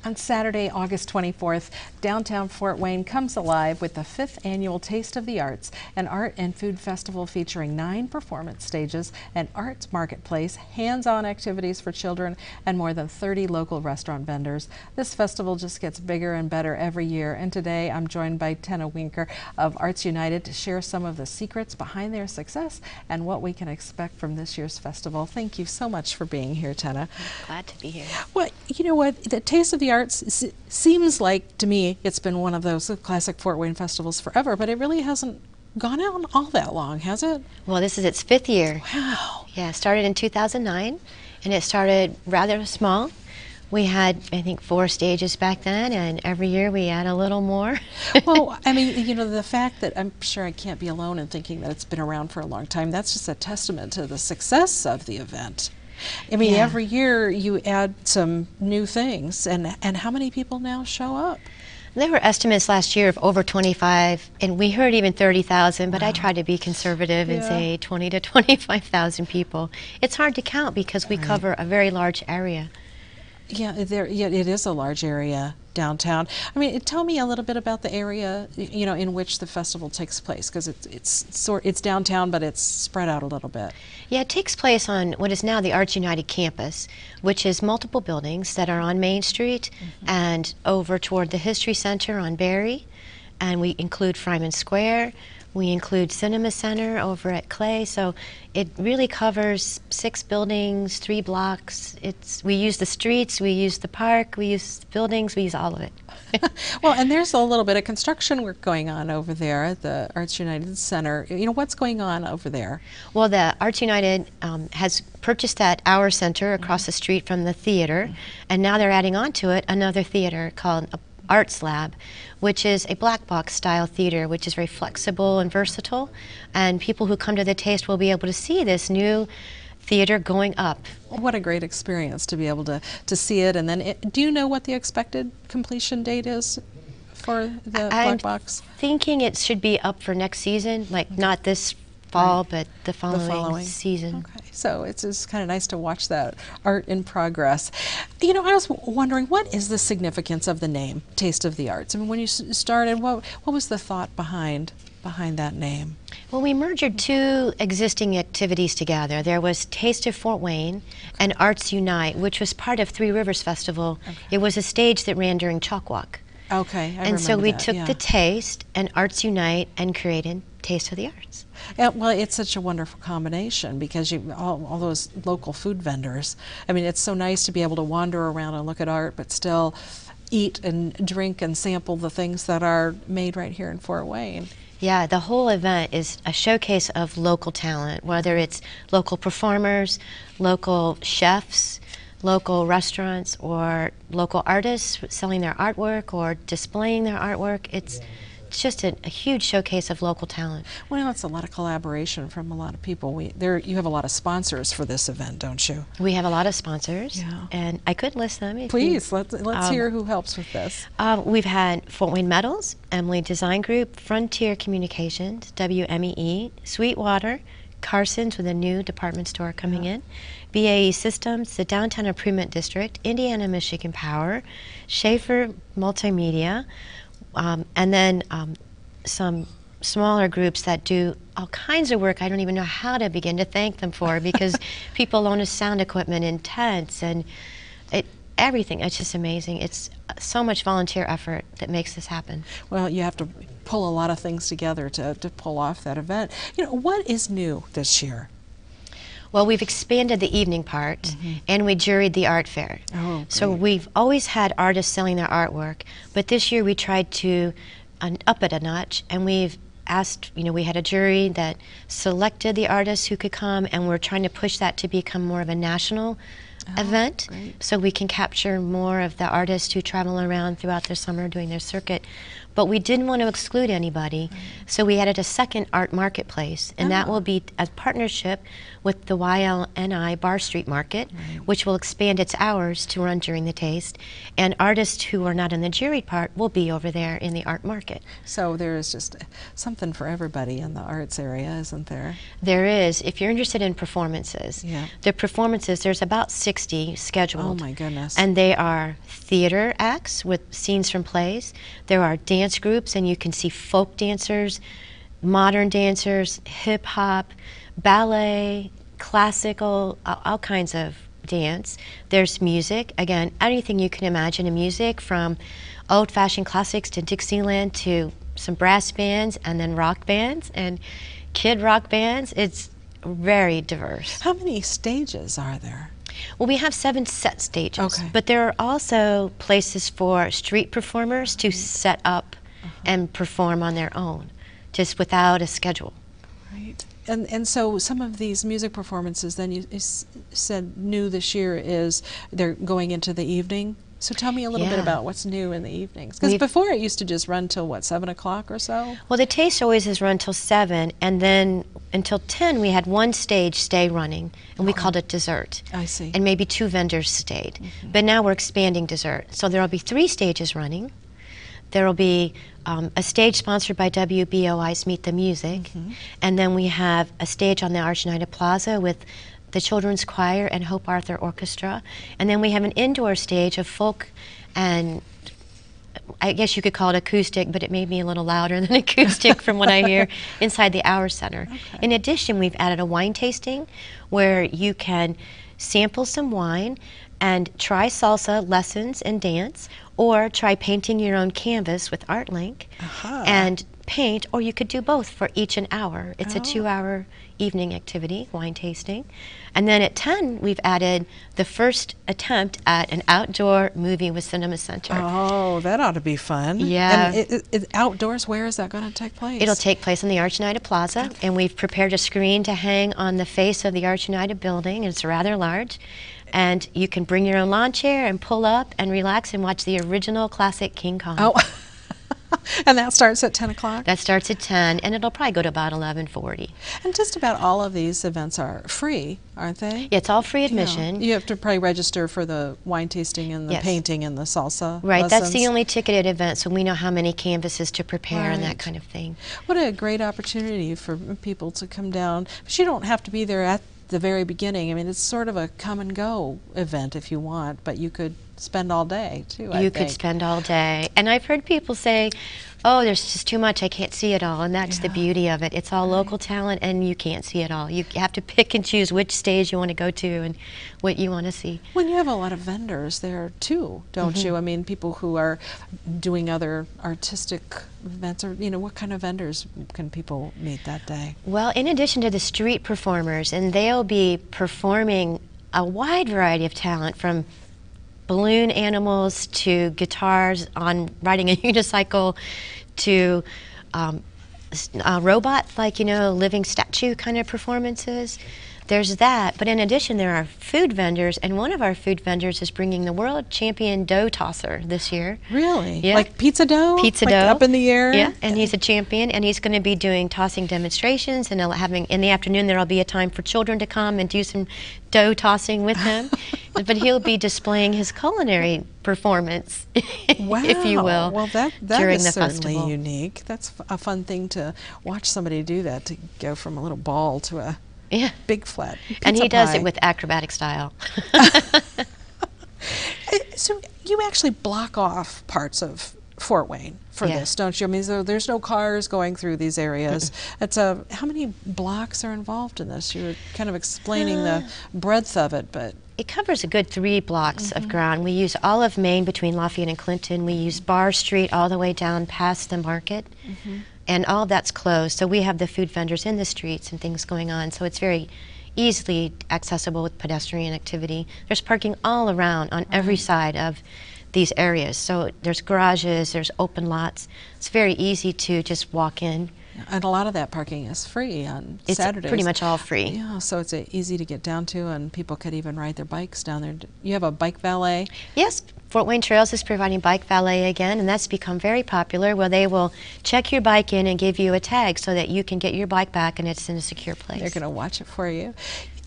On Saturday, August 24th, downtown Fort Wayne comes alive with the 5th annual Taste of the Arts, an art and food festival featuring 9 performance stages, an arts marketplace, hands-on activities for children, and more than 30 local restaurant vendors. This festival just gets bigger and better every year, and today I'm joined by Tena Woenker of Arts United to share some of the secrets behind their success and what we can expect from this year's festival. Thank you so much for being here, Tena. Glad to be here. Well, you know what? The Taste of the Arts seems like, to me, it's been one of those classic Fort Wayne festivals forever, but it really hasn't gone on all that long, has it? Well, this is its 5th year. Wow. Yeah, it started in 2009, and it started rather small. We had, I think, 4 stages back then, and every year we add a little more. Well, I mean, you know, the fact that I'm sure I can't be alone in thinking that it's been around for a long time, that's just a testament to the success of the event. I mean, Yeah. Every year you add some new things, and how many people now show up? There were estimates last year of over 25, and we heard even 30,000, but I tried to be conservative and say 20 to 25,000 people. It's hard to count because we cover a very large area. Yeah, it is a large area downtown. I mean, tell me a little bit about the area, you know, in which the festival takes place, because it's downtown, but it's spread out a little bit. Yeah, it takes place on what is now the Arts United campus, which is multiple buildings that are on Main Street and over toward the History Center on Berry, and we include Fryman Square. We include Cinema Center over at Clay, so it really covers 6 buildings, 3 blocks. We use the streets, we use the park, we use the buildings, we use all of it. Well, and there's a little bit of construction work going on over there at the Arts United Center. You know, what's going on over there? Well, the Arts United has purchased that Hour Center across the street from the theater, and now they're adding on to it another theater called Arts Lab, which is a black box style theater, which is very flexible and versatile, and people who come to the Taste will be able to see this new theater going up. What a great experience to be able to see it. And then, do you know what the expected completion date is for the black box? I'm thinking it should be up for next season, like not this fall, but the following season. Okay, so it's just kind of nice to watch that art in progress. You know, I was wondering, what is the significance of the name, Taste of the Arts? I mean, when you started, what was the thought behind that name? Well, we merged 2 existing activities together. There was Taste of Fort Wayne and Arts Unite, which was part of Three Rivers Festival. Okay. It was a stage that ran during Chalk Walk. Okay, I And so remember we that, took yeah. the Taste and Arts Unite and created Taste of the Arts. Yeah, well, it's such a wonderful combination because all those local food vendors. I mean, it's so nice to be able to wander around and look at art, but still eat and drink and sample the things that are made right here in Fort Wayne. Yeah, the whole event is a showcase of local talent, whether it's local performers, local chefs, local restaurants, or local artists selling their artwork or displaying their artwork. It's just a huge showcase of local talent. Well, it's a lot of collaboration from a lot of people. You have a lot of sponsors for this event, don't you? We have a lot of sponsors, Yeah. and I could list them. If Please, let's hear who helps with this. We've had Fort Wayne Metals, Emily Design Group, Frontier Communications, WMEE, Sweetwater, Carson's with a new department store coming in, BAE Systems, the Downtown Improvement District, Indiana Michigan Power, Schaefer Multimedia, and then some smaller groups that do all kinds of work I don't even know how to begin to thank them for, because people loan us sound equipment and tents and everything. It's just amazing. It's so much volunteer effort that makes this happen. Well, you have to pull a lot of things together to pull off that event. You know, what is new this year? Well, we've expanded the evening part, and we juried the art fair. Oh, so great. we've always had artists selling their artwork, but this year we tried to up it a notch, and we've asked, you know, we had a jury that selected the artists who could come, and we're trying to push that to become more of a national event, great. so we can capture more of the artists who travel around throughout the summer doing their circuit. But we didn't want to exclude anybody, so we added a second art marketplace, and that will be a partnership with the YLNI Bar Street Market, which will expand its hours to run during the Taste, and artists who are not in the juried part will be over there in the art market. So there is just something for everybody in the arts area, isn't there? There is. If you're interested in performances, Yeah. the performances, there's about 6 60 scheduled. Oh my goodness. And they are theater acts with scenes from plays. There are dance groups, and you can see folk dancers, modern dancers, hip hop, ballet, classical, all kinds of dance. There's music, again, anything you can imagine in music, from old-fashioned classics to Dixieland to some brass bands, and then rock bands and kid rock bands. It's very diverse. How many stages are there? Well, we have 7 set stages, Okay. but there are also places for street performers to set up and perform on their own, just without a schedule. Right. And so some of these music performances, then you said new this year is they're going into the evening. So tell me a little bit Yeah. about what's new in the evenings. Because before it used to just run till, what, 7 o'clock or so? Well, the taste always has run till 7, and then until 10 we had one stage stay running, and we called it dessert. I see. And maybe 2 vendors stayed. But now we're expanding dessert. So there will be 3 stages running. There will be a stage sponsored by WBOI's Meet the Music, and then we have a stage on the Arch United Plaza with the Children's Choir and Hope Arthur Orchestra, and then we have an indoor stage of folk, and I guess you could call it acoustic, but it may be a little louder than acoustic from what I hear, inside the Hour Center. Okay. In addition, we've added a wine tasting where you can sample some wine and try salsa lessons and dance, or try painting your own canvas with ArtLink and paint, or you could do both for each an hour. It's a 2-hour evening activity, wine tasting. And then at 10, we've added the first attempt at an outdoor movie with Cinema Center. Oh, that ought to be fun. Yeah. And outdoors, where is that going to take place? It'll take place in the Arch United Plaza, and we've prepared a screen to hang on the face of the Arch United building. It's rather large. And you can bring your own lawn chair and pull up and relax and watch the original classic King Kong. Oh, and that starts at 10 o'clock? That starts at 10, and it'll probably go to about 11:40. And just about all of these events are free, aren't they? Yeah, it's all free admission. You have to probably register for the wine tasting and the Yes. painting and the salsa Right, lessons. that's the only ticketed event, so we know how many canvases to prepare and Right. that kind of thing. What a great opportunity for people to come down. But you don't have to be there at the very beginning. I mean, it's sort of a come and go event if you want, but you could spend all day too, I You could think. spend all day. And I've heard people say, oh, there's just too much, I can't see it all, and that's the beauty of it. It's all local talent, and you can't see it all. You have to pick and choose which stage you want to go to and what you want to see. When you have a lot of vendors there too, don't you? I mean, people who are doing other artistic events, or, you know, what kind of vendors can people meet that day? Well, in addition to the street performers, and they'll be performing a wide variety of talent, from balloon animals to guitars on riding a unicycle to robots, like, you know, living statue kind of performances. There's that, but in addition there are food vendors, and one of our food vendors is bringing the world champion dough tosser this year. Really? Yeah. Like pizza dough? Pizza Like dough. up in the air? Yeah, and he's a champion, and he's going to be doing tossing demonstrations, and having, in the afternoon there'll be a time for children to come and do some dough tossing with him. But he'll be displaying his culinary performance, Wow. if you will, Well, that during is the certainly festival. unique. That's a fun thing to watch somebody do that, to go from a little ball to a Yeah. big flat And he pizza does pie. it with acrobatic style. So you actually block off parts of Fort Wayne for Yeah. this, don't you? I mean, so there's no cars going through these areas. It's how many blocks are involved in this? You were kind of explaining the breadth of it, but It covers a good 3 blocks of ground. We use all of Maine between Lafayette and Clinton. We use Bar Street all the way down past the market. And all of that's closed. So we have the food vendors in the streets and things going on. So it's very easily accessible with pedestrian activity. There's parking all around on every side of these areas. So there's garages, there's open lots. It's very easy to just walk in. and a lot of that parking is free on It's Saturdays. pretty much all free. Yeah, so it's easy to get down to, and people could even ride their bikes down there. You have a bike valet? Yes, Fort Wayne Trails is providing bike valet again, and that's become very popular, where they will check your bike in and give you a tag so that you can get your bike back and it's in a secure place. They're going to watch it for you.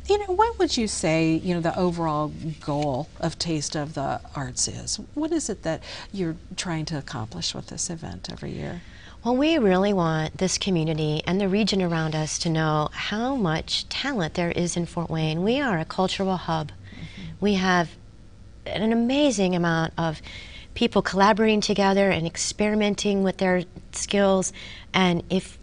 You know, what would you say, you know, the overall goal of Taste of the Arts is? What is it that you're trying to accomplish with this event every year? Well, we really want this community and the region around us to know how much talent there is in Fort Wayne. We are a cultural hub. We have an amazing amount of people collaborating together and experimenting with their skills. And if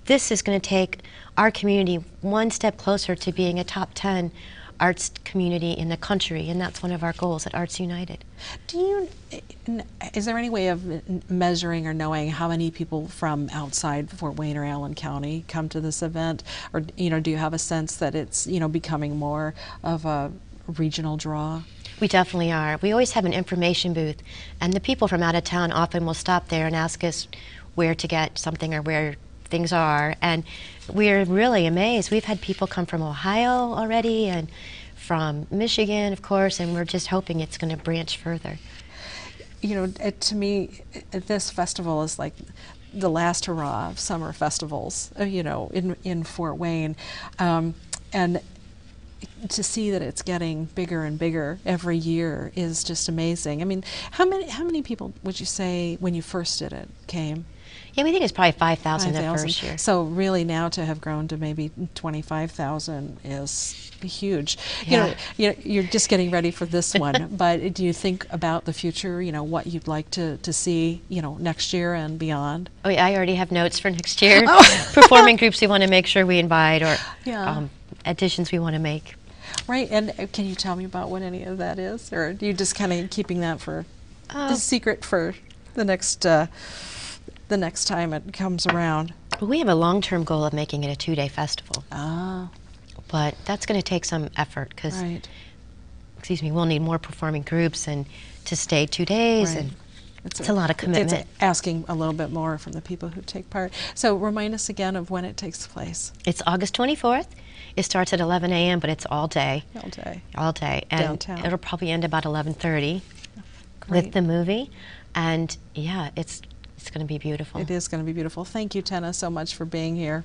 this is going to take our community one step closer to being a top 10 arts community in the country, and that's one of our goals at Arts United. Is there any way of measuring or knowing how many people from outside Fort Wayne or Allen County come to this event? Or, do you have a sense that it's, becoming more of a regional draw? We definitely are. We always have an information booth, and the people from out of town often will stop there and ask us where to get something or where things are, and we're really amazed. We've had people come from Ohio already and from Michigan, of course, and we're just hoping it's going to branch further. To me, this festival is like the last hurrah of summer festivals, in Fort Wayne. And to see that it's getting bigger and bigger every year is just amazing. I mean, how many people would you say when you first did it came? Yeah, we think it's probably 5,000 the first year. So really now to have grown to maybe 25,000 is huge. Yeah. You're just getting ready for this one, but do you think about the future, what you'd like to see, next year and beyond? Oh, yeah, I already have notes for next year. Performing groups we want to make sure we invite, or additions we want to make. Right, and can you tell me about what any of that is? Or are you just kind of keeping that for the secret for the next time it comes around? Well, we have a long-term goal of making it a 2-day festival. Ah. But that's going to take some effort because, we'll need more performing groups and to stay 2 days, and it's a lot of commitment. It's asking a little bit more from the people who take part. So remind us again of when it takes place. It's August 24th. It starts at 11 a.m., but it's all day. All day. All day. And downtown. It'll probably end about 11:30 with the movie. And yeah, it's going to be beautiful. It is going to be beautiful. Thank you, Tena, so much for being here.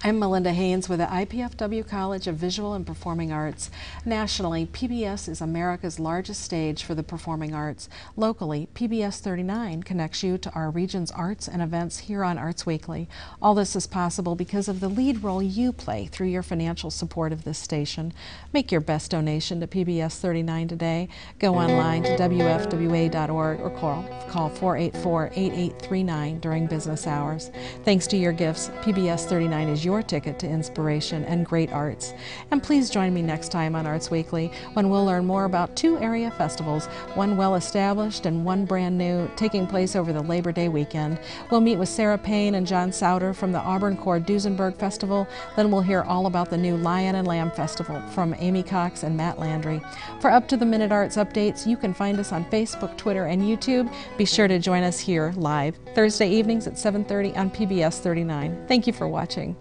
I'm Melinda Haines with the IPFW College of Visual and Performing Arts. Nationally, PBS is America's largest stage for the performing arts. Locally, PBS 39 connects you to our region's arts and events here on Arts Weekly. All this is possible because of the lead role you play through your financial support of this station. Make your best donation to PBS 39 today. Go online to WFWA.org or call 484-8839 during business hours. Thanks to your gifts, PBS 39 is your ticket to inspiration and great arts. And please join me next time on Arts Weekly when we'll learn more about 2 area festivals, one well-established and one brand new, taking place over the Labor Day weekend. We'll meet with Sarah Payne and John Souter from the Auburn Corps Duesenberg Festival. Then we'll hear all about the new Lion and Lamb Festival from Amy Cox and Matt Landry. For up-to-the-minute arts updates, you can find us on Facebook, Twitter, and YouTube. Be sure to join us here live Thursday evenings at 7:30 on PBS 39. Thank you for watching.